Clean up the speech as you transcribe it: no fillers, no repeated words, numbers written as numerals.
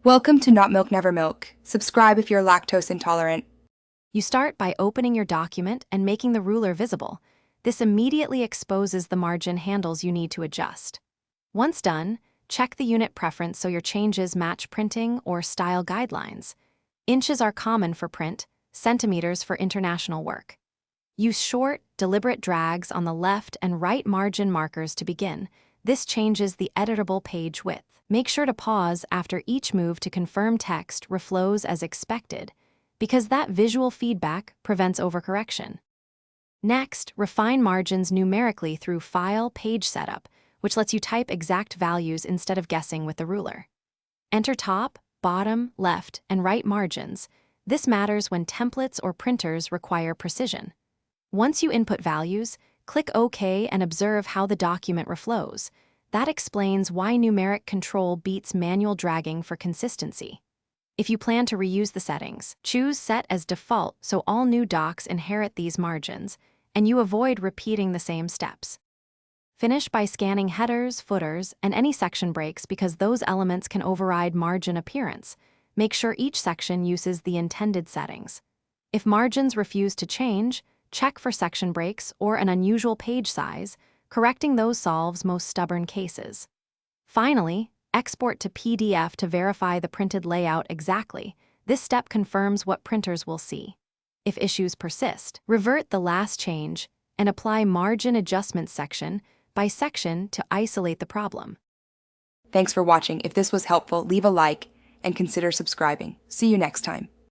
Welcome to Not Milk Never Milk. Subscribe if you're lactose intolerant. You start by opening your document and making the ruler visible. This immediately exposes the margin handles you need to adjust. Once done, check the unit preference so your changes match printing or style guidelines. Inches are common for print, centimeters for international work. Use short, deliberate drags on the left and right margin markers to begin. This changes the editable page width. Make sure to pause after each move to confirm text reflows as expected, because that visual feedback prevents overcorrection. Next, refine margins numerically through File Page Setup, which lets you type exact values instead of guessing with the ruler. Enter top, bottom, left, and right margins. This matters when templates or printers require precision. Once you input values, click OK and observe how the document reflows. That explains why numeric control beats manual dragging for consistency. If you plan to reuse the settings, choose Set as Default so all new docs inherit these margins, and you avoid repeating the same steps. Finish by scanning headers, footers, and any section breaks because those elements can override margin appearance. Make sure each section uses the intended settings. If margins refuse to change, check for section breaks or an unusual page size. Correcting those solves most stubborn cases. Finally, export to PDF to verify the printed layout exactly. This step confirms what printers will see. If issues persist, revert the last change and apply margin adjustments section by section to isolate the problem. Thanks for watching. If this was helpful, leave a like and consider subscribing. See you next time.